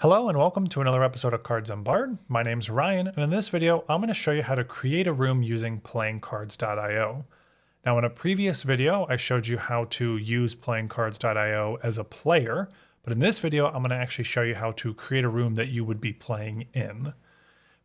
Hello and welcome to another episode of Cards Unbarred. My name's Ryan, and in this video, I'm going to show you how to create a room using playingcards.io. Now, in a previous video, I showed you how to use playingcards.io as a player, but in this video, I'm going to actually show you how to create a room that you would be playing in.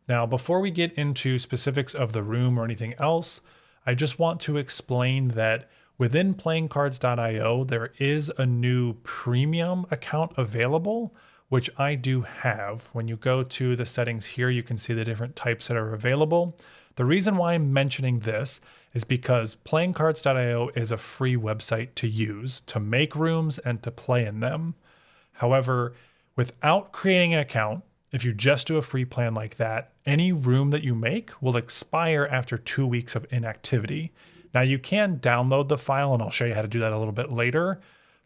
Now, before we get into specifics of the room or anything else, I just want to explain that within playingcards.io, there is a new premium account available, which I do have. When you go to the settings here, you can see the different types that are available. The reason why I'm mentioning this is because playingcards.io is a free website to use, to make rooms and to play in them. However, without creating an account, if you just do a free plan like that, any room that you make will expire after 2 weeks of inactivity. Now you can download the file, and I'll show you how to do that a little bit later,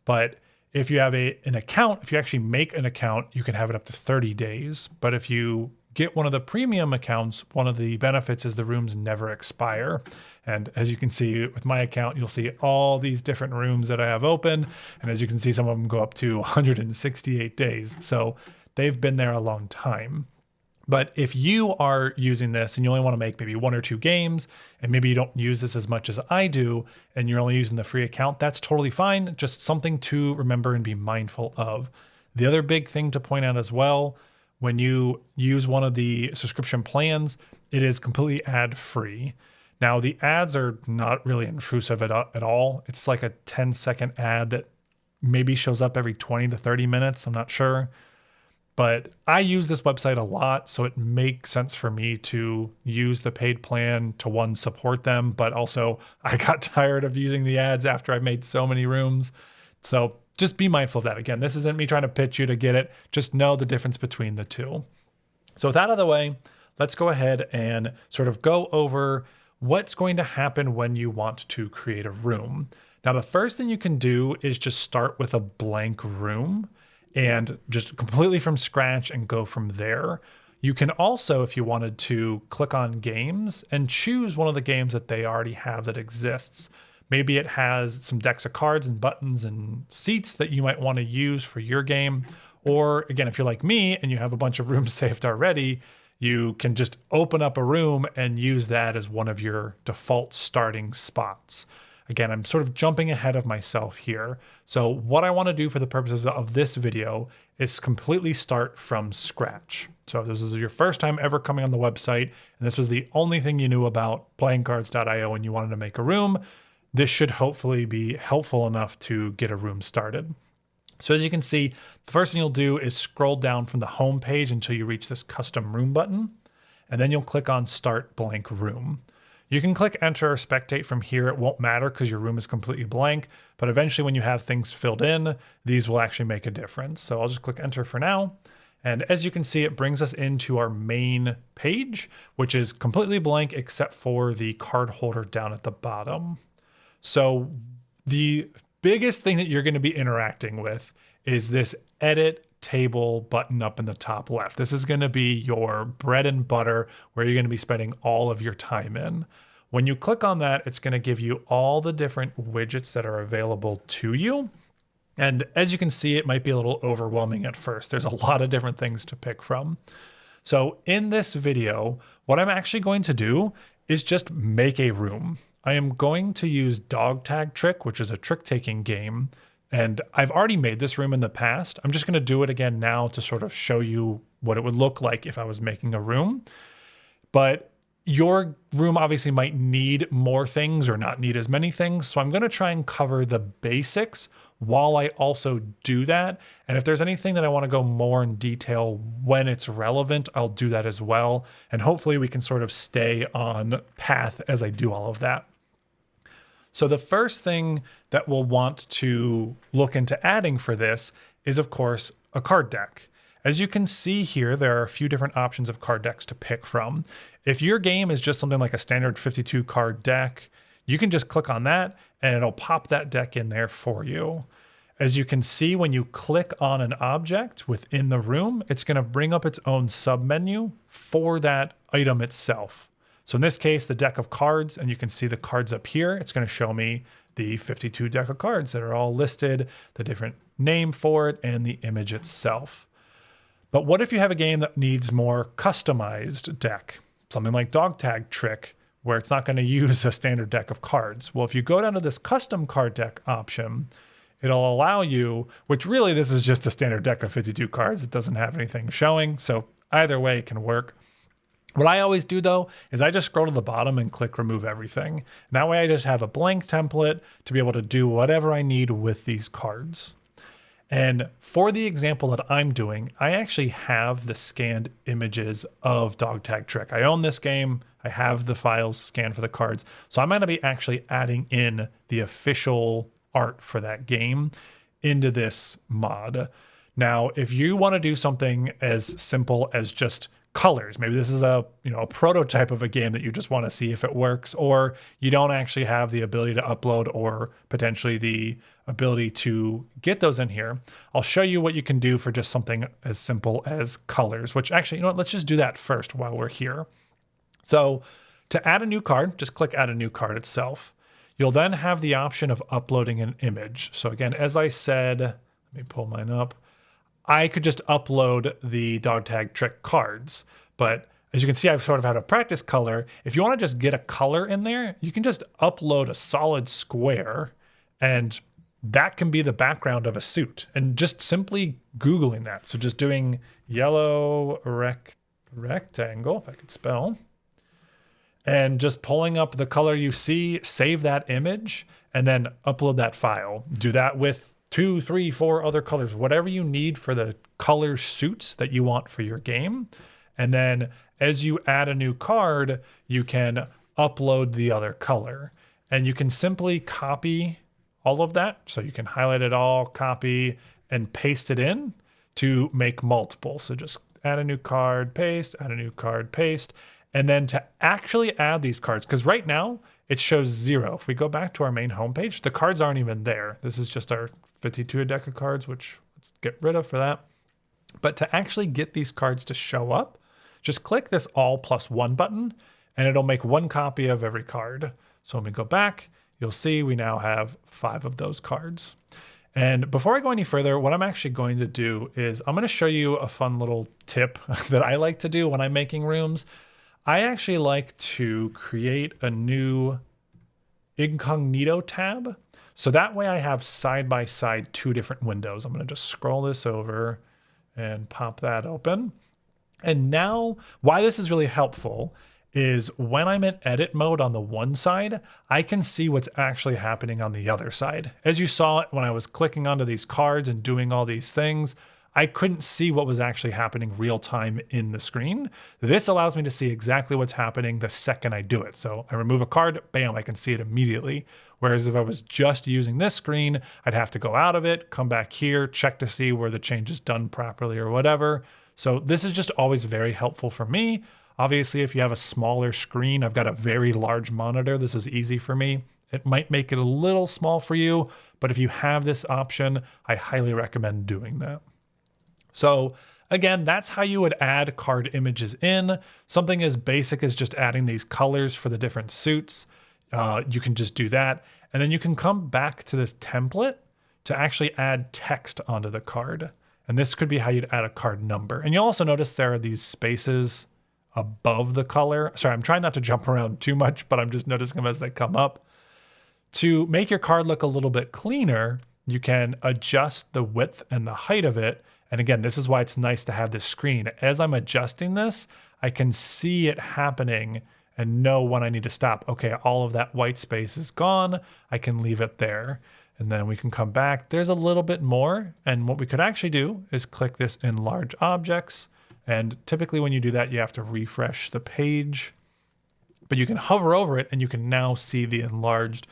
but if you have an account, if you actually make an account, you can have it up to 30 days. But if you get one of the premium accounts, one of the benefits is the rooms never expire. And as you can see with my account, you'll see all these different rooms that I have open. And as you can see, some of them go up to 168 days. So they've been there a long time. But if you are using this and you only want to make maybe 1 or 2 games, and maybe you don't use this as much as I do, and you're only using the free account, that's totally fine. Just something to remember and be mindful of. The other big thing to point out as well, when you use one of the subscription plans, it is completely ad-free. Now, the ads are not really intrusive at all. It's like a 10-second ad that maybe shows up every 20 to 30 minutes. I'm not sure. But I use this website a lot, so it makes sense for me to use the paid plan to, one, support them, but also I got tired of using the ads after I made so many rooms. So just be mindful of that. Again, this isn't me trying to pitch you to get it. Just know the difference between the two. So with that out of the way, let's go ahead and sort of go over what's going to happen when you want to create a room. Now, the first thing you can do is just start with a blank room and just completely from scratch and go from there. You can also, if you wanted to, click on games and choose one of the games that they already have that exists. Maybe it has some decks of cards and buttons and seats that you might want to use for your game. Or again, if you're like me and you have a bunch of rooms saved already, you can just open up a room and use that as one of your default starting spots. Again, I'm sort of jumping ahead of myself here. So what I want to do for the purposes of this video is completely start from scratch. So if this is your first time ever coming on the website, and this was the only thing you knew about playingcards.io and you wanted to make a room, this should hopefully be helpful enough to get a room started. So as you can see, the first thing you'll do is scroll down from the home page until you reach this custom room button, and then you'll click on Start Blank Room. You can click enter or spectate from here. It won't matter because your room is completely blank, but eventually when you have things filled in, these will actually make a difference. So I'll just click enter for now. And as you can see, it brings us into our main page, which is completely blank except for the card holder down at the bottom. So the biggest thing that you're going to be interacting with is this edit table button up in the top left. This is going to be your bread and butter where you're going to be spending all of your time in. When you click on that, it's going to give you all the different widgets that are available to you. And as you can see, it might be a little overwhelming at first. There's a lot of different things to pick from. So in this video, what I'm actually going to do is just make a room. I am going to use Dog Tag Trick, which is a trick-taking game. And I've already made this room in the past. I'm just going to do it again now to sort of show you what it would look like if I was making a room. But your room obviously might need more things or not need as many things. So I'm going to try and cover the basics while I also do that. And if there's anything that I want to go more in detail when it's relevant, I'll do that as well. And hopefully we can sort of stay on path as I do all of that. So the first thing that we'll want to look into adding for this is, of course, a card deck. As you can see here, there are a few different options of card decks to pick from. If your game is just something like a standard 52 card deck, you can just click on that and it'll pop that deck in there for you. As you can see, when you click on an object within the room, it's going to bring up its own submenu for that item itself. So in this case, the deck of cards, and you can see the cards up here. It's going to show me the 52 deck of cards that are all listed, the different name for it, and the image itself. But what if you have a game that needs more customized deck? Something like Dog Tag Trick, where it's not going to use a standard deck of cards. Well, if you go down to this custom card deck option, it'll allow you, which really this is just a standard deck of 52 cards. It doesn't have anything showing. So either way it can work. What I always do though, is I just scroll to the bottom and click remove everything. And that way I just have a blank template to be able to do whatever I need with these cards. And for the example that I'm doing, I actually have the scanned images of Dog Tag Trick. I own this game. I have the files scanned for the cards. So I'm going to be actually adding in the official art for that game into this mod. Now, if you want to do something as simple as just colors, maybe this is a prototype of a game that you just want to see if it works, or you don't actually have the ability to upload or potentially the ability to get those in here, I'll show you what you can do for just something as simple as colors, which actually, let's just do that first while we're here. So to add a new card, just click add a new card itself. You'll then have the option of uploading an image. So again, as I said, let me pull mine up. I could just upload the Dog Tag Trick cards, but as you can see, I've sort of had a practice color. If you want to just get a color in there, you can just upload a solid square, and that can be the background of a suit. And just simply Googling that. So just doing yellow rectangle, if I could spell, and just pulling up the color you see, save that image, and then upload that file. Do that with 2, 3, 4 other colors, whatever you need for the color suits that you want for your game. And then as you add a new card, you can upload the other color. And you can simply copy all of that. So you can highlight it all, copy, and paste it in to make multiple. So just add a new card, paste, add a new card, paste. And then to actually add these cards, because right now it shows 0. If we go back to our main homepage, the cards aren't even there. This is just our 52 deck of cards, which let's get rid of for that. But to actually get these cards to show up, just click this all +1 button, and it'll make 1 copy of every card. So when we go back, you'll see we now have 5 of those cards. And before I go any further, what I'm actually going to do is I'm going to show you a fun little tip that I like to do when I'm making rooms. I actually like to create a new incognito tab. So that way I have side by side 2 different windows. I'm going to just scroll this over and pop that open. And now why this is really helpful is when I'm in edit mode on the one side, I can see what's actually happening on the other side. As you saw when I was clicking onto these cards and doing all these things, I couldn't see what was actually happening real time in the screen. This allows me to see exactly what's happening the second I do it. So I remove a card, bam, I can see it immediately. Whereas if I was just using this screen, I'd have to go out of it, come back here, check to see where the change is done properly or whatever. So this is just always very helpful for me. Obviously, if you have a smaller screen, I've got a very large monitor. This is easy for me. It might make it a little small for you, but if you have this option, I highly recommend doing that. So again, that's how you would add card images in. Something as basic as just adding these colors for the different suits. You can just do that. And then you can come back to this template to actually add text onto the card. And this could be how you'd add a card number. And you'll also notice there are these spaces above the color. Sorry, I'm trying not to jump around too much, but I'm just noticing them as they come up. To make your card look a little bit cleaner, you can adjust the width and the height of it. And again, this is why it's nice to have this screen. As I'm adjusting this, I can see it happening and know when I need to stop. Okay, all of that white space is gone. I can leave it there. And then we can come back. There's a little bit more. And what we could actually do is click this enlarge objects. And typically when you do that, you have to refresh the page. But you can hover over it and you can now see the enlarged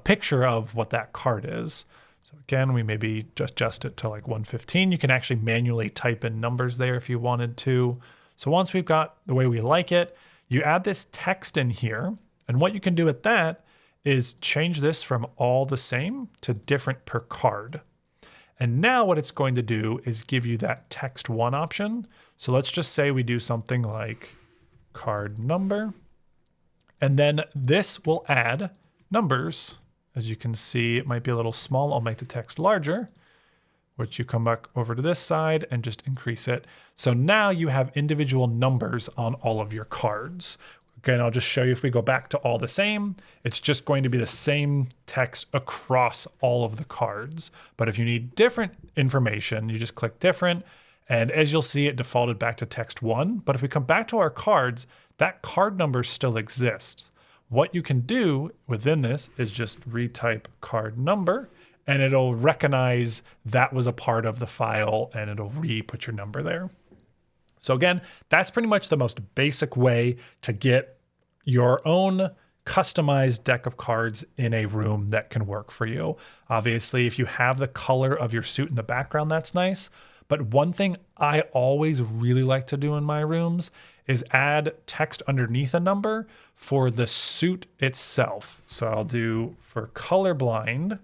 picture of what that card is. So again, we maybe just adjust it to like 115. You can actually manually type in numbers there if you wanted to. So once we've got the way we like it, you add this text in here. And what you can do with that is change this from all the same to different per card. And now what it's going to do is give you that text 1 option. So let's just say we do something like card number. And then this will add numbers. As you can see, it might be a little small. I'll make the text larger. which you come back over to this side and just increase it. So now you have individual numbers on all of your cards. Again, I'll just show you if we go back to all the same, it's just going to be the same text across all of the cards. But if you need different information, you just click different. And as you'll see, it defaulted back to text 1. But if we come back to our cards, that card number still exists. What you can do within this is just retype card number, and it'll recognize that was a part of the file, and it'll re-put your number there. So again, that's pretty much the most basic way to get your own customized deck of cards in a room that can work for you. Obviously, if you have the color of your suit in the background, that's nice. But one thing I always really like to do in my rooms is add text underneath a number for the suit itself. So I'll do for colorblind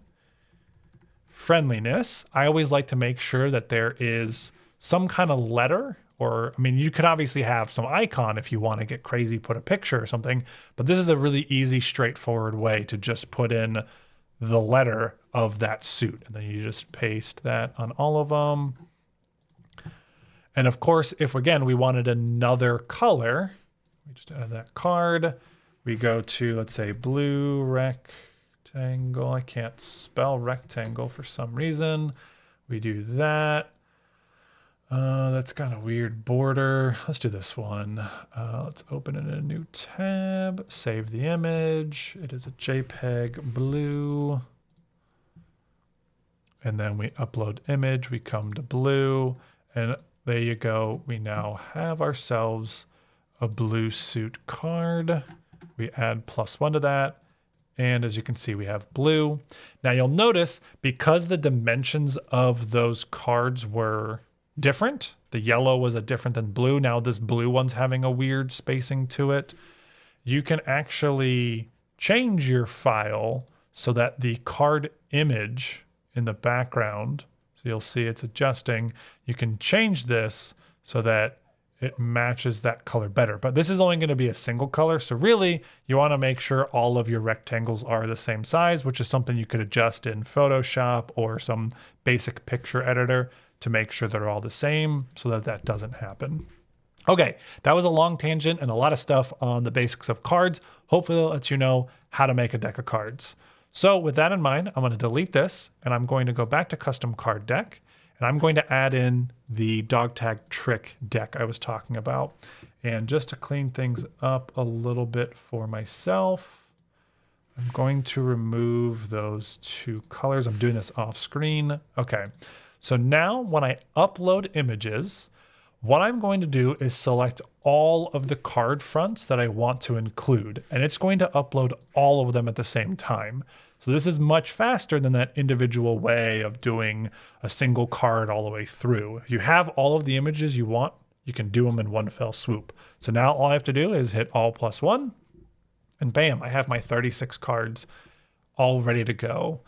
friendliness, I always like to make sure that there is some kind of letter, or I mean, you could obviously have some icon if you want to get crazy, put a picture or something, but this is a really easy, straightforward way to just put in the letter of that suit. And then you just paste that on all of them. And of course, if again, we wanted another color, we just add that card. We go to, let's say, blue rectangle. I can't spell rectangle for some reason. We do that. That's kind of weird border. Let's do this one. Let's open it in a new tab, save the image. It is a JPEG blue. And then we upload image, we come to blue, and there you go. We now have ourselves a blue suit card. We add +1 to that. And as you can see, we have blue. Now you'll notice because the dimensions of those cards were different, the yellow was a different than blue. Now this blue one's having a weird spacing to it. You can actually change your file so that the card image in the background, so you'll see it's adjusting. You can change this so that it matches that color better. But this is only going to be a single color. So really, you want to make sure all of your rectangles are the same size, which is something you could adjust in Photoshop or some basic picture editor to make sure they're all the same so that that doesn't happen. Okay, that was a long tangent and a lot of stuff on the basics of cards. Hopefully that lets you know how to make a deck of cards. So with that in mind, I'm going to delete this and I'm going to go back to custom card deck. And I'm going to add in the dog tag trick deck I was talking about. And just to clean things up a little bit for myself, I'm going to remove those two colors. I'm doing this off screen. Okay, so now when I upload images, what I'm going to do is select all of the card fronts that I want to include. And it's going to upload all of them at the same time. So this is much faster than that individual way of doing a single card all the way through. If you have all of the images you want, you can do them in one fell swoop. So now all I have to do is hit all +1 and bam, I have my 36 cards all ready to go.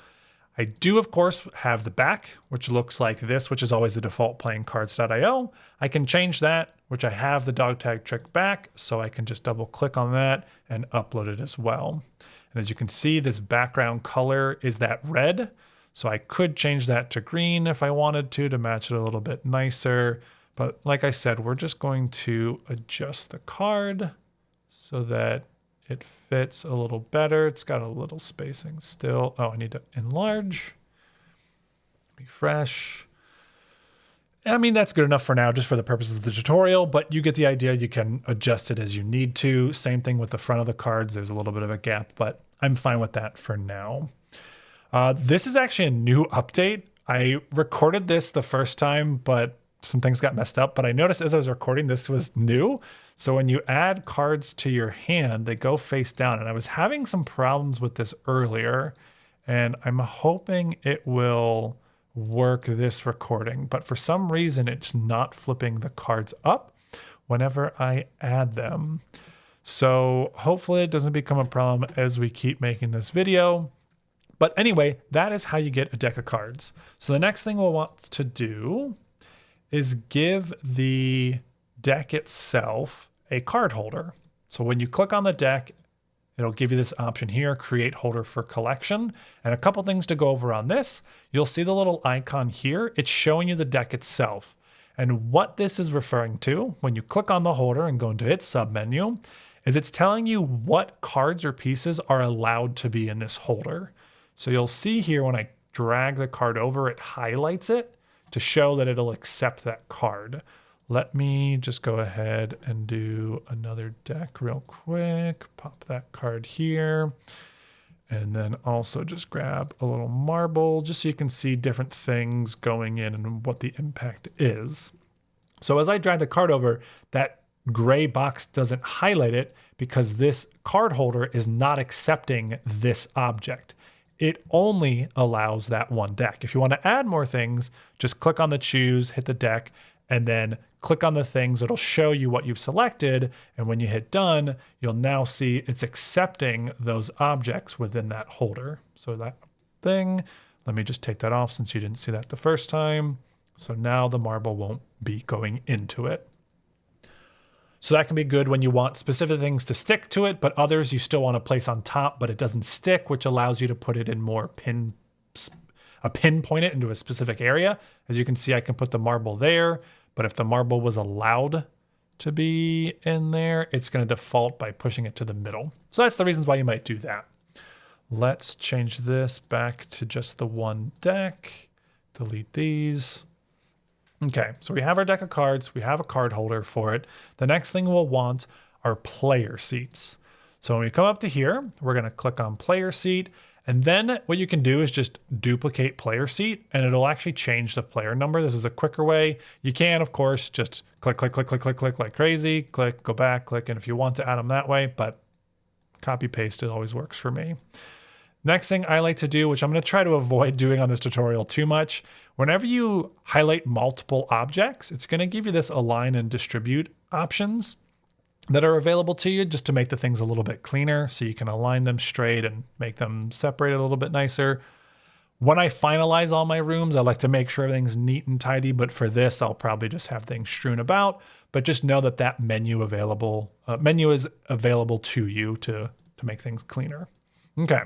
I do, of course, have the back, which looks like this, which is always the default playingcards.io. I can change that, which I have the dog tag trick back, so I can just double click on that and upload it as well. And as you can see, this background color is that red. So I could change that to green if I wanted to match it a little bit nicer. But like I said, we're just going to adjust the card so that it fits a little better. It's got a little spacing still. Oh, I need to enlarge, refresh. I mean, that's good enough for now, just for the purposes of the tutorial, but you get the idea. You can adjust it as you need to. Same thing with the front of the cards. There's a little bit of a gap, but I'm fine with that for now. This is actually a new update. I recorded this the first time, but some things got messed up. But I noticed as I was recording, this was new. So when you add cards to your hand, they go face down. And I was having some problems with this earlier, and I'm hoping it will work this recording. But for some reason, it's not flipping the cards up whenever I add them. So hopefully it doesn't become a problem as we keep making this video. But anyway, that is how you get a deck of cards. So the next thing we'll want to do is give the deck itself a card holder. So when you click on the deck, it'll give you this option here, create holder for collection. And a couple things to go over on this. You'll see the little icon here. It's showing you the deck itself. And what this is referring to, when you click on the holder and go into its submenu, is it's telling you what cards or pieces are allowed to be in this holder. So you'll see here when I drag the card over, it highlights it to show that it'll accept that card. Let me just go ahead and do another deck real quick. Pop that card here. And then also just grab a little marble just so you can see different things going in and what the impact is. So as I drag the card over, that gray box doesn't highlight it because this card holder is not accepting this object. It only allows that one deck. If you want to add more things, just click on the choose, hit the deck, and then click on the things. It'll show you what you've selected. And when you hit done, you'll now see it's accepting those objects within that holder. So that thing, let me just take that off since you didn't see that the first time. So now the marble won't be going into it. So that can be good when you want specific things to stick to it, but others you still want to place on top, but it doesn't stick, which allows you to put it in more pinpoint it into a specific area. As you can see, I can put the marble there, but if the marble was allowed to be in there, it's going to default by pushing it to the middle. So that's the reasons why you might do that. Let's change this back to just the one deck. Delete these. Okay, so we have our deck of cards. We have a card holder for it. The next thing we'll want are player seats. So when we come up to here, we're going to click on player seat. And then what you can do is just duplicate player seat and it'll actually change the player number. This is a quicker way. You can, of course, just click, click, click, click, click, click like crazy, click, go back, click. And if you want to add them that way, but copy paste, it always works for me. Next thing I like to do, which I'm going to try to avoid doing on this tutorial too much, whenever you highlight multiple objects, it's going to give you this align and distribute options that are available to you just to make the things a little bit cleaner so you can align them straight and make them separated a little bit nicer. When I finalize all my rooms, I like to make sure everything's neat and tidy, but for this, I'll probably just have things strewn about, but just know that that menu is available to you to make things cleaner. Okay.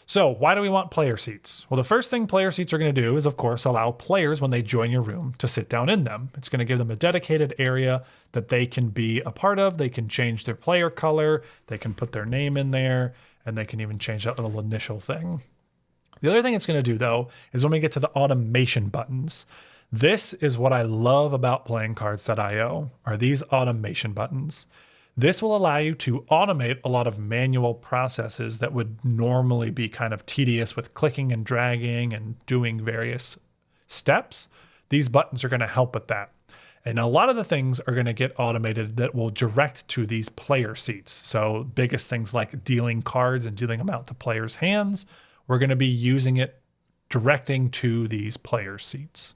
So why do we want player seats? Well, the first thing player seats are going to do is, of course, allow players when they join your room to sit down in them. It's going to give them a dedicated area that they can be a part of. They can change their player color. They can put their name in there, and they can even change that little initial thing. The other thing it's going to do, though, is when we get to the automation buttons. This is what I love about playingcards.io, are these automation buttons. This will allow you to automate a lot of manual processes that would normally be kind of tedious with clicking and dragging and doing various steps. These buttons are going to help with that. And a lot of the things are going to get automated that will direct to these player seats. So biggest things like dealing cards and dealing them out to players' hands, we're going to be using it directing to these player seats.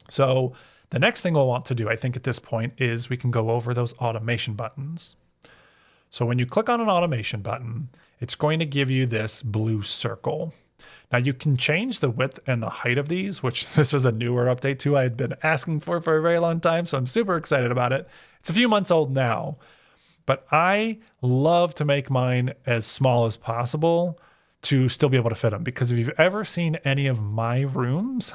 So the next thing we'll want to do, I think at this point, is we can go over those automation buttons. So when you click on an automation button, it's going to give you this blue circle. Now you can change the width and the height of these, which this was a newer update too I had been asking for a very long time, so I'm super excited about it. It's a few months old now, but I love to make mine as small as possible to still be able to fit them, because if you've ever seen any of my rooms,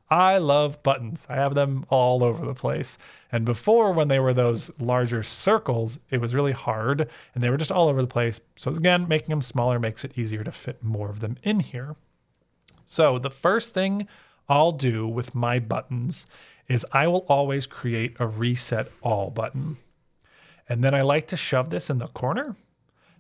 I love buttons. I have them all over the place. And before, when they were those larger circles, it was really hard and they were just all over the place. So again, making them smaller makes it easier to fit more of them in here. So the first thing I'll do with my buttons is I will always create a reset all button. And then I like to shove this in the corner.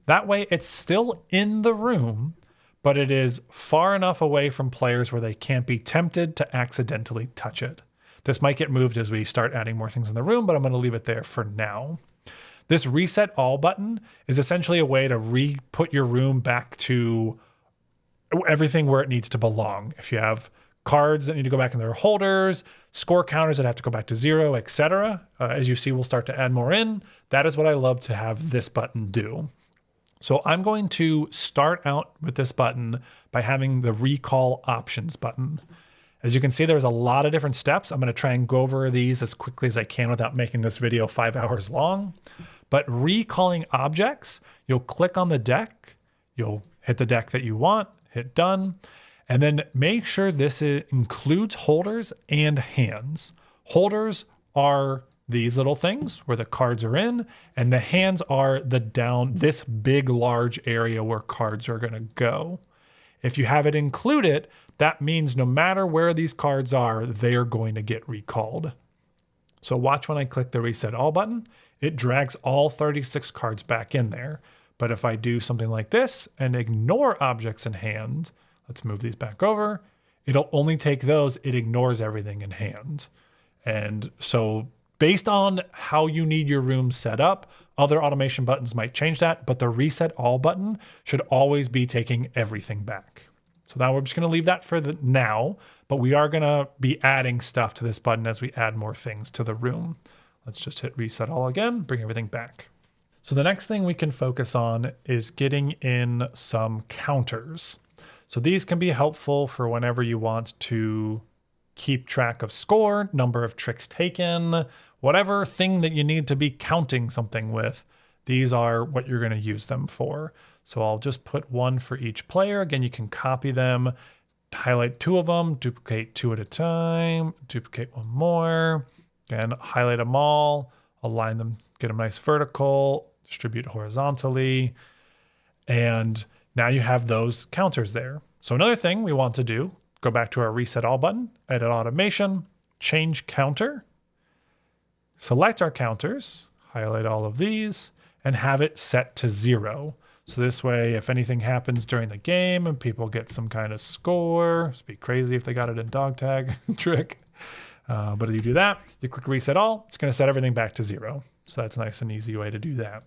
That way it's still in the room, but it is far enough away from players where they can't be tempted to accidentally touch it. This might get moved as we start adding more things in the room, but I'm going to leave it there for now. This reset all button is essentially a way to re-put your room back to everything where it needs to belong. If you have cards that need to go back in their holders, score counters that have to go back to 0, etc. As you see, we'll start to add more in. That is what I love to have this button do. So I'm going to start out with this button by having the recall options button. As you can see, there's a lot of different steps. I'm going to try and go over these as quickly as I can without making this video 5 hours long. But recalling objects, you'll click on the deck, you'll hit the deck that you want, hit done, and then make sure this includes holders and hands. Holders are these little things where the cards are in, and the hands are this big, large area where cards are going to go. If you have it included, that means no matter where these cards are, they are going to get recalled. So watch when I click the Reset All button, it drags all 36 cards back in there. But if I do something like this and ignore objects in hand, let's move these back over, it'll only take those, it ignores everything in hand. And so based on how you need your room set up, other automation buttons might change that, but the Reset All button should always be taking everything back. So now we're just going to leave that for now, but we are going to be adding stuff to this button as we add more things to the room. Let's just hit Reset All again, bring everything back. So the next thing we can focus on is getting in some counters. So these can be helpful for whenever you want to keep track of score, number of tricks taken, whatever thing that you need to be counting something with. These are what you're going to use them for. So I'll just put one for each player. Again, you can copy them, highlight 2 of them, duplicate 2 at a time, duplicate 1 more, again, highlight them all, align them, get them nice vertical, distribute horizontally, and now you have those counters there. So another thing we want to do, go back to our Reset All button, edit automation, change counter, select our counters, highlight all of these, and have it set to 0. So this way, if anything happens during the game and people get some kind of score, it'd be crazy if they got it in dog tag trick. But if you do that, you click Reset All, it's going to set everything back to 0. So that's a nice and easy way to do that.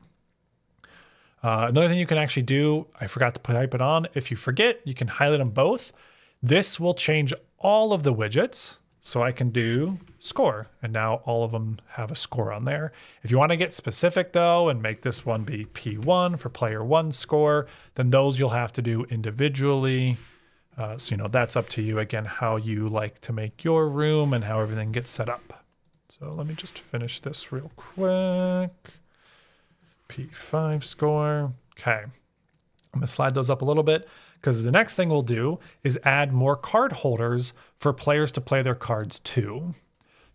Another thing you can actually do, I forgot to type it on. If you forget, you can highlight them both. This will change all of the widgets. So I can do score, and now all of them have a score on there. If you want to get specific though, and make this one be P1 for player 1 score, then those you'll have to do individually. So, that's up to you, again, how you like to make your room and how everything gets set up. So let me just finish this real quick. P5 score. Okay. I'm going to slide those up a little bit because the next thing we'll do is add more card holders for players to play their cards to.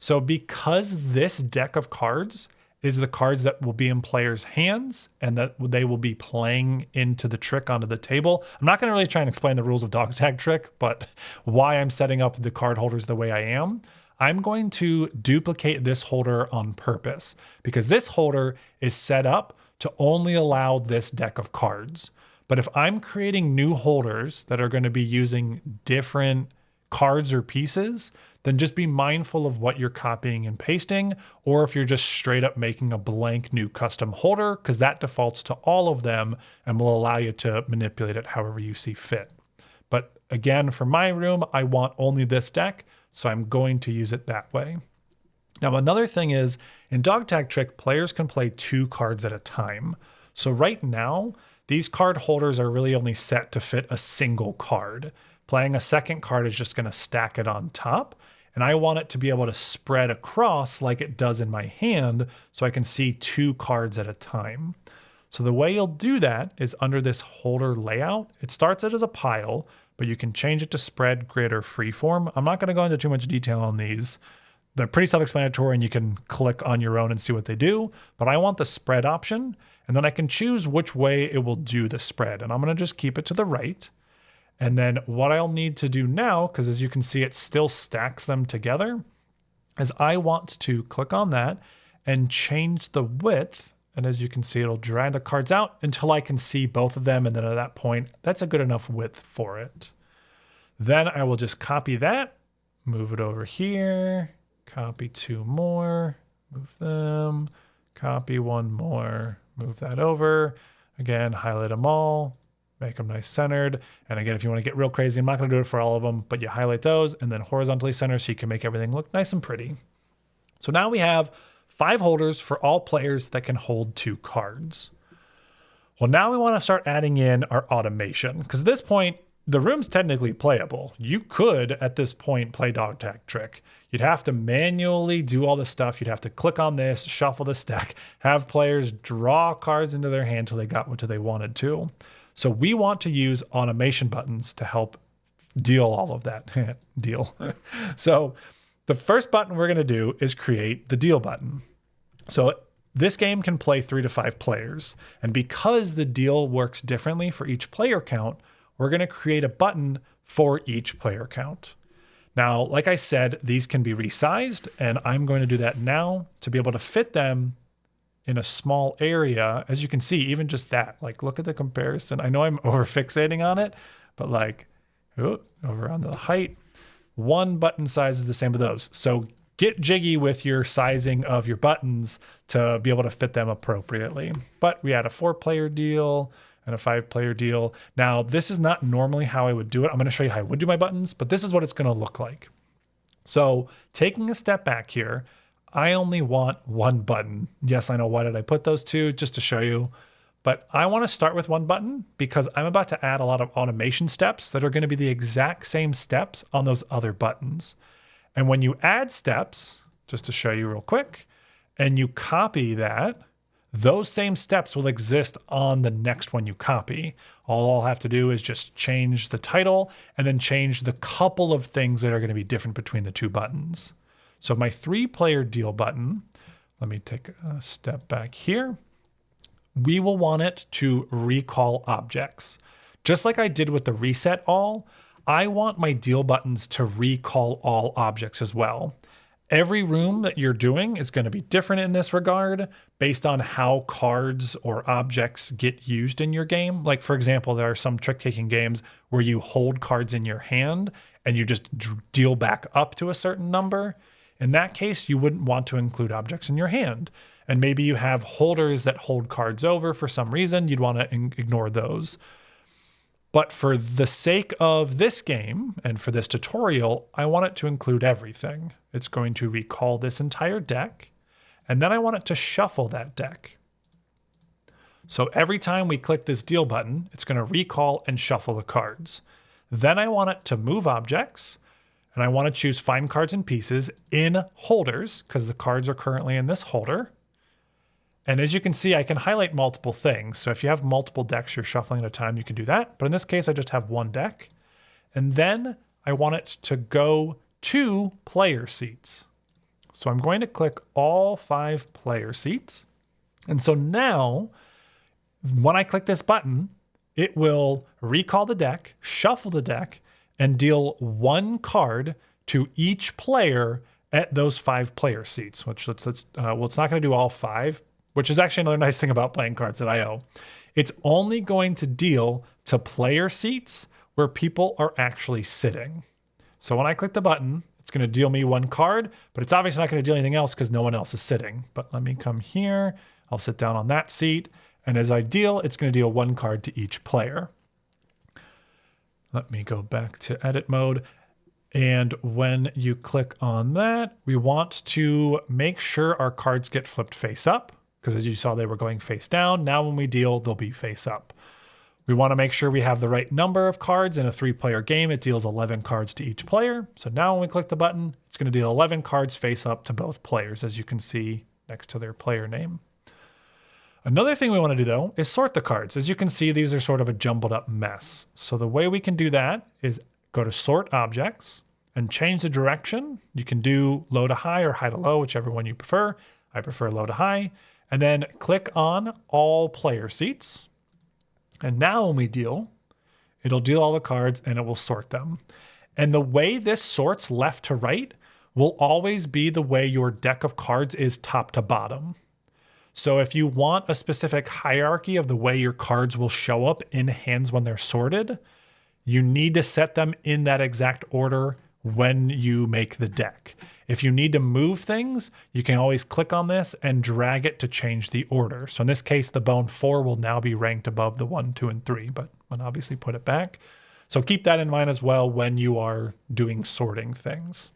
So because this deck of cards is the cards that will be in players' hands and that they will be playing into the trick onto the table. I'm not going to really try and explain the rules of dog tag trick, but why I'm setting up the card holders the way I am. I'm going to duplicate this holder on purpose because this holder is set up to only allow this deck of cards. But if I'm creating new holders that are going to be using different cards or pieces, then just be mindful of what you're copying and pasting, or if you're just straight up making a blank new custom holder, because that defaults to all of them and will allow you to manipulate it however you see fit. But again, for my room, I want only this deck, so I'm going to use it that way. Now, another thing is, in Dog Tag Trick, players can play 2 cards at a time. So right now, these card holders are really only set to fit a single card. Playing a second card is just going to stack it on top. And I want it to be able to spread across like it does in my hand so I can see 2 cards at a time. So the way you'll do that is under this holder layout. It starts it as a pile, but you can change it to spread, grid, or freeform. I'm not going to go into too much detail on these. They're pretty self-explanatory and you can click on your own and see what they do. But I want the spread option, and then I can choose which way it will do the spread. And I'm going to just keep it to the right. And then what I'll need to do now, because as you can see, it still stacks them together, is I want to click on that and change the width. And as you can see, it'll drag the cards out until I can see both of them. And then at that point, that's a good enough width for it. Then I will just copy that, move it over here, copy 2 more, move them, copy 1 more, move that over. Again, highlight them all, make them nice centered. And again, if you want to get real crazy, I'm not going to do it for all of them, but you highlight those and then horizontally center so you can make everything look nice and pretty. So now we have 5 holders for all players that can hold 2 cards. Well, now we want to start adding in our automation, because at this point, the room's technically playable. You could, at this point, play dog tag trick. You'd have to manually do all the stuff. You'd have to click on this, shuffle the stack, have players draw cards into their hand till they got what they wanted to. So we want to use automation buttons to help deal all of that. Deal. So the first button we're going to do is create the deal button. So this game can play 3 to 5 players. And because the deal works differently for each player count, we're going to create a button for each player count. Now, like I said, these can be resized, and I'm going to do that now to be able to fit them in a small area. As you can see, even just that, like, look at the comparison. I know I'm over fixating on it, but like, over on the height, one button size is the same as those. So get jiggy with your sizing of your buttons to be able to fit them appropriately. But we had a 4-player deal and a 5-player deal. Now, this is not normally how I would do it. I'm going to show you how I would do my buttons, but this is what it's going to look like. So taking a step back here, I only want one button. Yes, I know. Why did I put those two? Just to show you. But I want to start with one button because I'm about to add a lot of automation steps that are going to be the exact same steps on those other buttons. And when you add steps, just to show you real quick, and you copy that, those same steps will exist on the next one you copy. All I'll have to do is just change the title and then change the couple of things that are going to be different between the two buttons. So my 3-player deal button, let me take a step back here. We will want it to recall objects. Just like I did with the reset all, I want my deal buttons to recall all objects as well. Every room that you're doing is going to be different in this regard based on how cards or objects get used in your game. Like, for example, there are some trick-taking games where you hold cards in your hand and you just deal back up to a certain number. In that case, you wouldn't want to include objects in your hand. And maybe you have holders that hold cards over for some reason. You'd want to ignore those. But for the sake of this game and for this tutorial, I want it to include everything. It's going to recall this entire deck, and then I want it to shuffle that deck. So every time we click this deal button, it's going to recall and shuffle the cards. Then I want it to move objects, and I want to choose find cards and pieces in holders, because the cards are currently in this holder. And as you can see, I can highlight multiple things. So if you have multiple decks you're shuffling at a time, you can do that. But in this case, I just have one deck. And then I want it to go to player seats. So I'm going to click all 5 player seats. And so now, when I click this button, it will recall the deck, shuffle the deck, and deal 1 card to each player at those 5 player seats, which well, it's not going to do all 5, which is actually another nice thing about playing cards.io. It's only going to deal to player seats where people are actually sitting. So when I click the button, it's going to deal me 1 card, but it's obviously not going to deal anything else because no one else is sitting. But let me come here. I'll sit down on that seat. And as I deal, it's going to deal 1 card to each player. Let me go back to edit mode. And when you click on that, we want to make sure our cards get flipped face up, because as you saw, they were going face down. Now when we deal, they'll be face up. We want to make sure we have the right number of cards. In a 3-player game, it deals 11 cards to each player. So now when we click the button, it's going to deal 11 cards face up to both players, as you can see next to their player name. Another thing we want to do, though, is sort the cards. As you can see, these are sort of a jumbled up mess. So the way we can do that is go to Sort Objects and change the direction. You can do low to high or high to low, whichever one you prefer. I prefer low to high. And then click on all player seats. And now when we deal, it'll deal all the cards and it will sort them. And the way this sorts left to right will always be the way your deck of cards is top to bottom. So if you want a specific hierarchy of the way your cards will show up in hands when they're sorted, you need to set them in that exact order when you make the deck. If you need to move things, you can always click on this and drag it to change the order. So in this case, the bone 4 will now be ranked above the 1, 2, and 3, but I'll obviously put it back. So keep that in mind as well when you are doing sorting things.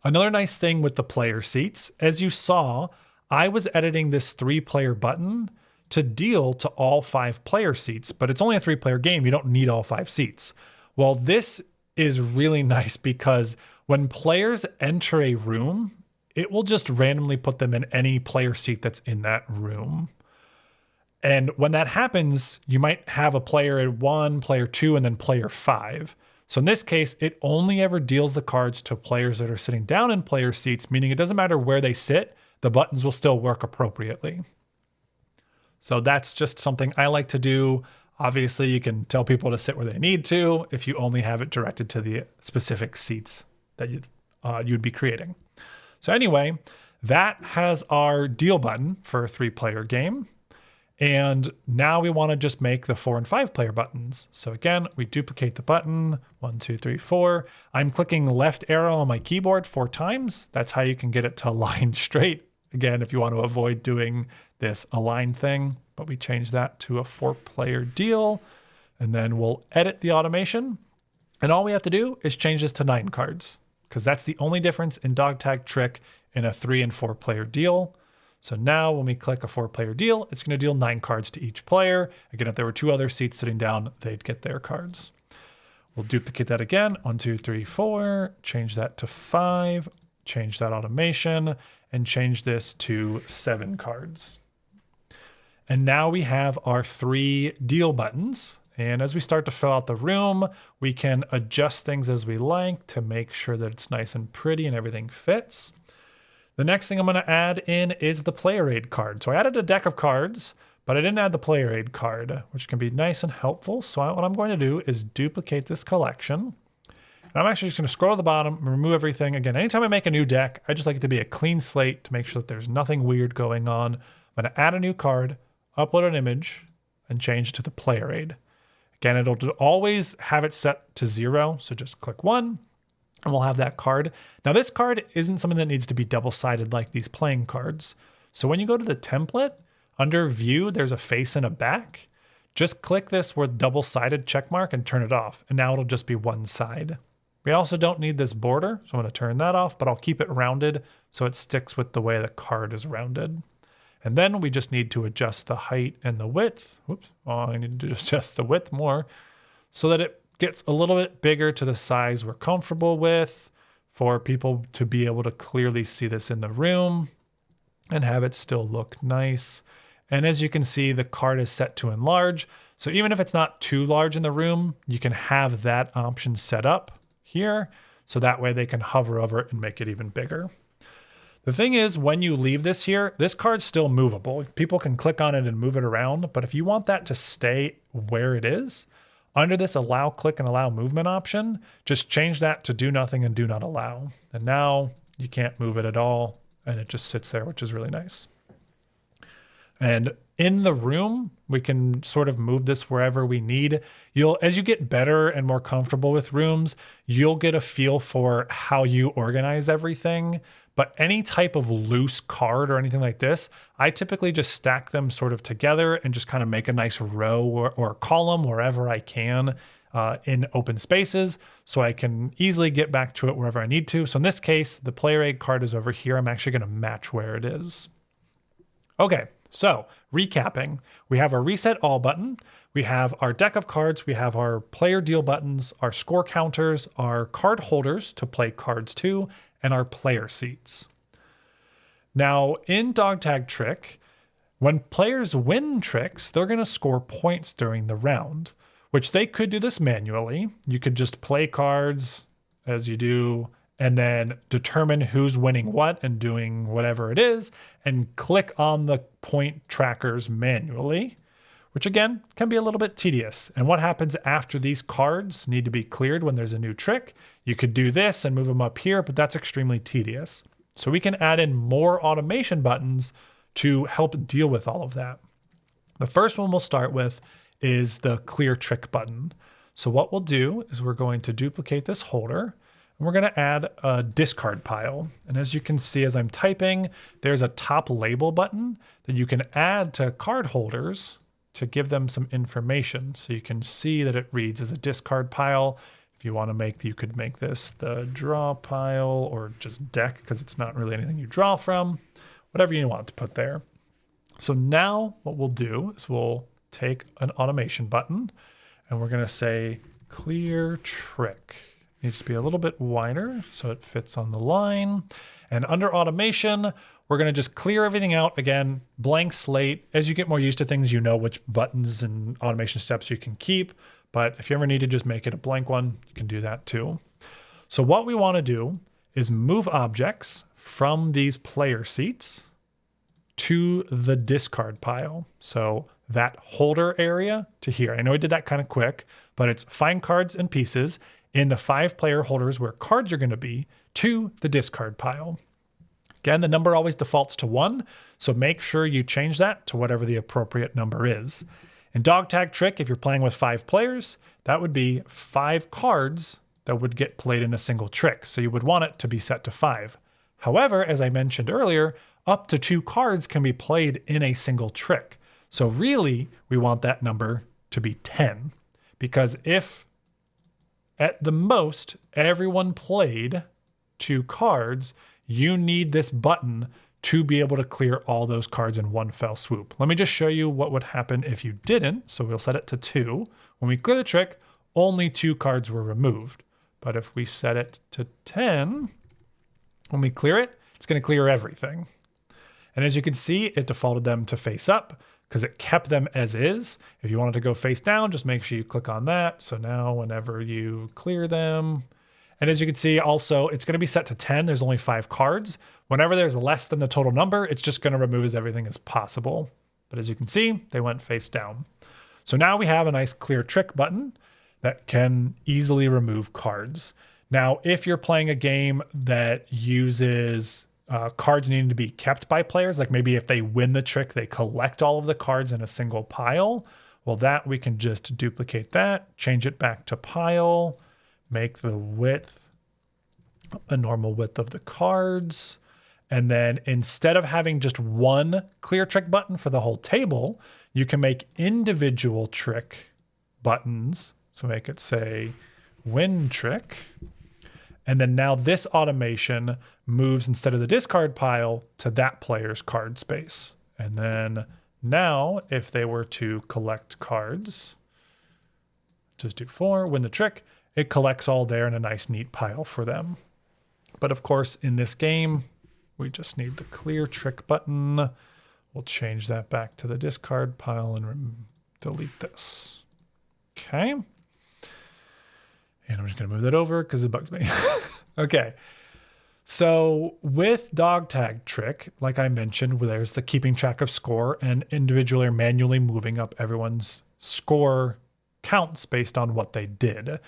Another nice thing with the player seats, as you saw, I was editing this 3-player button to deal to all 5 player seats, but it's only a 3-player game. You don't need all 5 seats. Well, this is really nice because when players enter a room, it will just randomly put them in any player seat that's in that room. And when that happens, you might have a player at 1, player 2, and then player 5. So in this case, it only ever deals the cards to players that are sitting down in player seats, meaning it doesn't matter where they sit, the buttons will still work appropriately. So that's just something I like to do. Obviously, you can tell people to sit where they need to if you only have it directed to the specific seats that you'd be creating. So anyway, that has our deal button for a 3-player game. And now we want to just make the 4 and 5 player buttons. So again, we duplicate the button, 1, 2, 3, 4. I'm clicking left arrow on my keyboard 4 times. That's how you can get it to align straight. Again, if you want to avoid doing this align thing, but we change that to a 4-player deal, and then we'll edit the automation. And all we have to do is change this to 9 cards, because that's the only difference in Dog Tag Trick in a 3 and 4-player deal. So now when we click a 4-player deal, it's going to deal 9 cards to each player. Again, if there were 2 other seats sitting down, they'd get their cards. We'll duplicate that again. 1, 2, 3, 4. Change that to 5. Change that automation and change this to 7 cards. And now we have our 3 deal buttons. And as we start to fill out the room, we can adjust things as we like to make sure that it's nice and pretty and everything fits. The next thing I'm going to add in is the player aid card. So I added a deck of cards, but I didn't add the player aid card, which can be nice and helpful. So what I'm going to do is duplicate this collection. And I'm actually just going to scroll to the bottom and remove everything. Again, anytime I make a new deck, I just like it to be a clean slate to make sure that there's nothing weird going on. I'm going to add a new card, upload an image, and change to the player aid. Again, it'll always have it set to 0. So just click 1. And we'll have that card. Now this card isn't something that needs to be double-sided like these playing cards. So when you go to the template, under view, there's a face and a back. Just click this with double-sided check mark and turn it off. And now it'll just be one side. We also don't need this border, so I'm going to turn that off, but I'll keep it rounded so it sticks with the way the card is rounded. And then we just need to adjust the height and the width. Whoops, I need to adjust the width more so that it gets a little bit bigger to the size we're comfortable with for people to be able to clearly see this in the room and have it still look nice. And as you can see, the card is set to enlarge. So even if it's not too large in the room, you can have that option set up here. So that way they can hover over it and make it even bigger. The thing is, when you leave this here, this card's still movable. People can click on it and move it around. But if you want that to stay where it is, under this allow click and allow movement option, just change that to do nothing and do not allow. And now you can't move it at all. And it just sits there, which is really nice. And in the room, we can sort of move this wherever we need. As you get better and more comfortable with rooms, you'll get a feel for how you organize everything. But any type of loose card or anything like this, I typically just stack them sort of together and just kind of make a nice row or column wherever I can in open spaces so I can easily get back to it wherever I need to. So in this case, the player aid card is over here. I'm actually going to match where it is. Okay, so recapping, we have our reset all button. We have our deck of cards. We have our player deal buttons, our score counters, our card holders to play cards to, and our player seats. Now in Dog Tag Trick, when players win tricks, they're going to score points during the round, which they could do this manually. You could just play cards as you do, and then determine who's winning what and doing whatever it is, and click on the point trackers manually, which again can be a little bit tedious. And what happens after these cards need to be cleared when there's a new trick? You could do this and move them up here, but that's extremely tedious. So we can add in more automation buttons to help deal with all of that. The first one we'll start with is the clear trick button. So what we'll do is we're going to duplicate this holder and we're going to add a discard pile. And as you can see, as I'm typing, there's a top label button that you can add to card holders to give them some information. So you can see that it reads as a discard pile. If you want to you could make this the draw pile or just deck because it's not really anything you draw from, whatever you want to put there. So now what we'll do is we'll take an automation button and we're going to say clear trick. Needs to be a little bit wider so it fits on the line. And under automation, we're going to just clear everything out. Again, blank slate. As you get more used to things, you know which buttons and automation steps you can keep. But if you ever need to just make it a blank one, you can do that too. So what we want to do is move objects from these player seats to the discard pile. So that holder area to here. I know I did that kind of quick, but it's find cards and pieces in the 5 player holders where cards are going to be to the discard pile. Again, the number always defaults to 1, so make sure you change that to whatever the appropriate number is. In dog tag trick, if you're playing with 5 players, that would be 5 cards that would get played in a single trick. So you would want it to be set to 5. However, as I mentioned earlier, up to 2 cards can be played in a single trick. So really, we want that number to be 10. Because if at the most everyone played 2 cards, you need this button to be able to clear all those cards in one fell swoop. Let me just show you what would happen if you didn't. So we'll set it to 2. When we clear the trick, only 2 cards were removed. But if we set it to 10, when we clear it, it's going to clear everything. And as you can see, it defaulted them to face up because it kept them as is. If you wanted to go face down, just make sure you click on that. So now whenever you clear them, and as you can see also, it's going to be set to 10. There's only 5 cards. Whenever there's less than the total number, it's just going to remove everything as possible. But as you can see, they went face down. So now we have a nice clear trick button that can easily remove cards. Now, if you're playing a game that uses cards needing to be kept by players, like maybe if they win the trick, they collect all of the cards in a single pile, well, that we can just duplicate that, change it back to pile, make the width a normal width of the cards. And then instead of having just one clear trick button for the whole table, you can make individual trick buttons. So make it say win trick. And then now this automation moves instead of the discard pile to that player's card space. And then now if they were to collect cards, just do 4, win the trick, it collects all there in a nice neat pile for them. But of course, in this game, we just need the clear trick button. We'll change that back to the discard pile and delete this. Okay. And I'm just going to move that over because it bugs me. Okay. So with dog tag trick, like I mentioned, there's the keeping track of score and individually or manually moving up everyone's score counts based on what they did.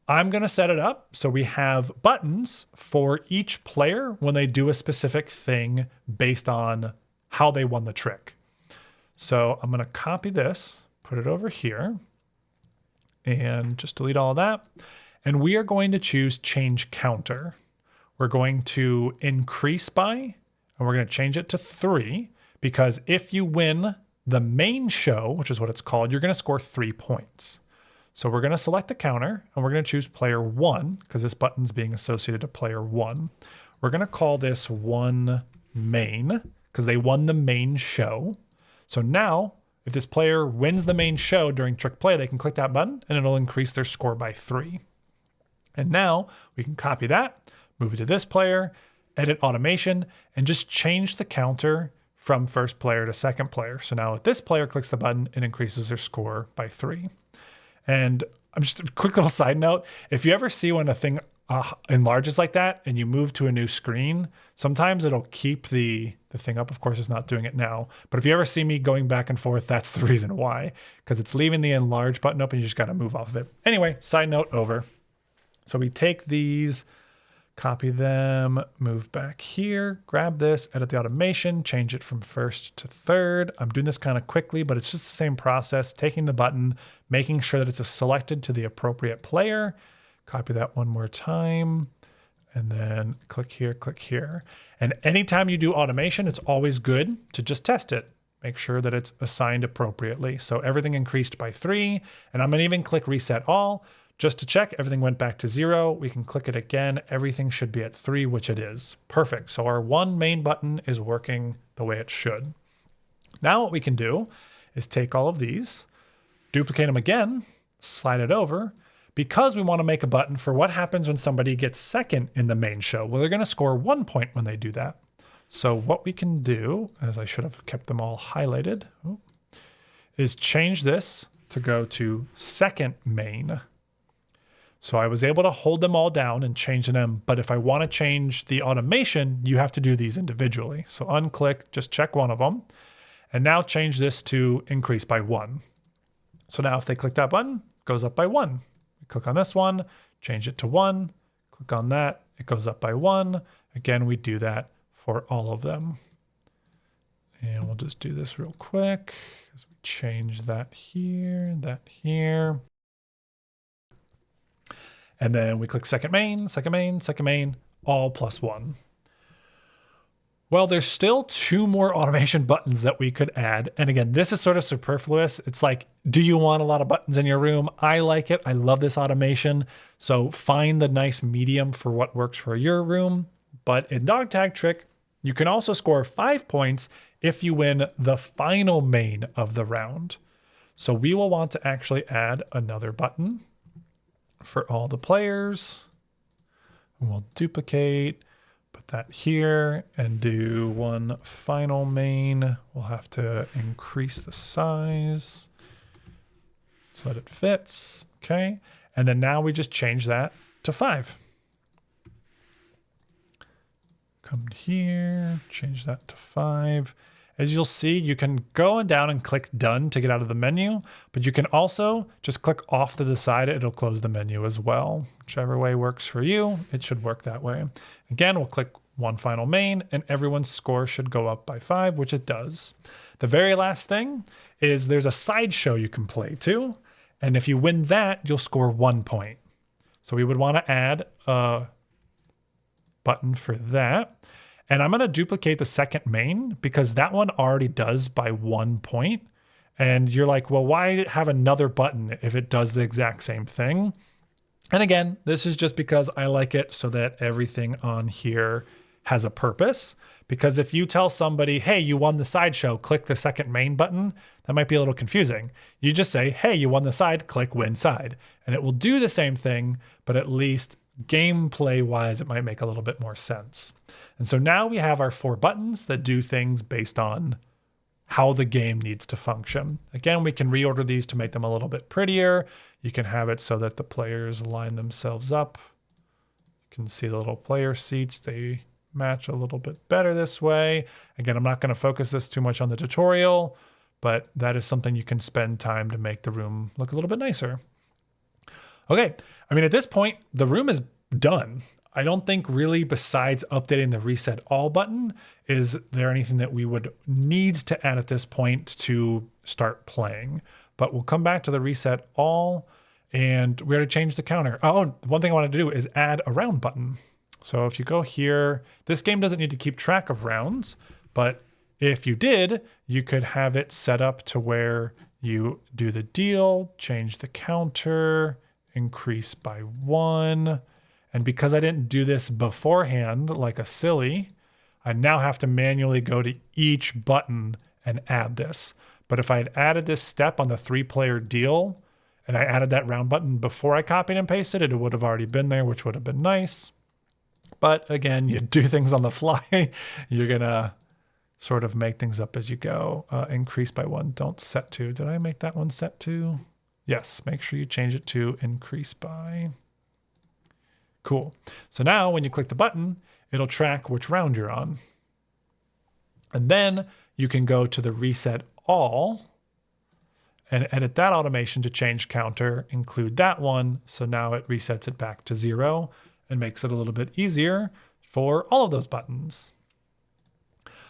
I'm going to set it up so we have buttons for each player when they do a specific thing based on how they won the trick. So I'm going to copy this, put it over here, and just delete all of that. And we are going to choose change counter. We're going to increase by, and we're going to change it to 3, because if you win the main show, which is what it's called, you're going to score 3 points. So we're going to select the counter, and we're going to choose player 1, because this button's being associated to player 1. We're going to call this 1 main, because they won the main show. So now, if this player wins the main show during trick play, they can click that button, and it'll increase their score by 3. And now we can copy that, move it to this player, edit automation, and just change the counter from first player to second player. So now if this player clicks the button, it increases their score by 3. And I'm just a quick little side note. If you ever see when a thing enlarges like that and you move to a new screen, sometimes it'll keep the thing up. Of course, it's not doing it now. But if you ever see me going back and forth, that's the reason why, because it's leaving the enlarge button up and you just got to move off of it. Anyway, side note over. So we take these, copy them, move back here, grab this, edit the automation, change it from first to third. I'm doing this kind of quickly, but it's just the same process, taking the button, making sure that it's selected to the appropriate player. Copy that one more time, and then click here. And anytime you do automation, it's always good to just test it. Make sure that it's assigned appropriately. So everything increased by 3, and I'm gonna even click reset all, just to check everything went back to 0. We can click it again. Everything should be at 3, which it is. Perfect. So our 1 main button is working the way it should. Now what we can do is take all of these, duplicate them again, slide it over, because we want to make a button for what happens when somebody gets second in the main show. Well, they're going to score 1 point when they do that. So what we can do, as I should have kept them all highlighted, is change this to go to second main. So I was able to hold them all down and change them. But if I want to change the automation, you have to do these individually. So unclick, just check one of them. And now change this to increase by 1. So now if they click that button, it goes up by 1. Click on this one, change it to 1. Click on that, it goes up by 1. Again, we do that for all of them. And we'll just do this real quick as we change that here, And then we click second main, all +1. Well, there's still 2 more automation buttons that we could add. And again, this is sort of superfluous. It's like, do you want a lot of buttons in your room? I like it. I love this automation. So find the nice medium for what works for your room. But in Dog Tag Trick, you can also score 5 points if you win the final main of the round. So we will want to actually add another button for all the players. And we'll duplicate. Put that here and do one final main. We'll have to increase the size so that it fits. Okay. And then now we just change that to 5. Come here, change that to 5. As you'll see, you can go down and click done to get out of the menu, but you can also just click off to the side. It'll close the menu as well. Whichever way works for you, it should work that way. Again, we'll click one final main and everyone's score should go up by 5, which it does. The very last thing is there's a sideshow you can play too. And if you win that, you'll score 1 point. So we would want to add a button for that. And I'm going to duplicate the second main because that one already does by 1 point. And you're like, well, why have another button if it does the exact same thing? And again, this is just because I like it so that everything on here has a purpose. Because if you tell somebody, hey, you won the sideshow, click the second main button, that might be a little confusing. You just say, hey, you won the side, click win side. And it will do the same thing, but at least gameplay wise, it might make a little bit more sense. And so now we have our 4 buttons that do things based on how the game needs to function. Again, we can reorder these to make them a little bit prettier. You can have it so that the players line themselves up. You can see the little player seats. They match a little bit better this way. Again, I'm not going to focus this too much on the tutorial, but that is something you can spend time to make the room look a little bit nicer. Okay, I mean, at this point, the room is done. I don't think really besides updating the reset all button, is there anything that we would need to add at this point to start playing. But we'll come back to the reset all and we already changed the counter. Oh, one thing I wanted to do is add a round button. So if you go here, this game doesn't need to keep track of rounds, but if you did, you could have it set up to where you do the deal, change the counter, increase by 1. And because I didn't do this beforehand like a silly, I now have to manually go to each button and add this. But if I had added this step on the 3-player deal and I added that round button before I copied and pasted it, it would have already been there, which would have been nice. But again, you do things on the fly. You're going to sort of make things up as you go. Increase by 1, don't set to. Did I make that one set to? Yes, make sure you change it to increase by. Cool. So now when you click the button, it'll track which round you're on. And then you can go to the reset all and edit that automation to change counter, include that one. So now it resets it back to 0 and makes it a little bit easier for all of those buttons.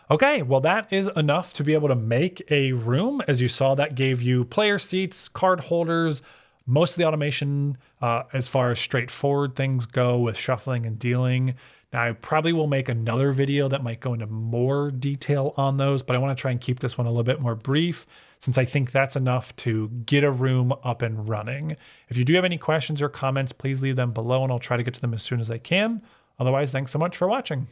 Okay, well, that is enough to be able to make a room. As you saw, that gave you player seats, card holders, most of the automation as far as straightforward things go with shuffling and dealing. Now, I probably will make another video that might go into more detail on those, but I want to try and keep this one a little bit more brief since I think that's enough to get a room up and running. If you do have any questions or comments, please leave them below and I'll try to get to them as soon as I can. Otherwise, thanks so much for watching.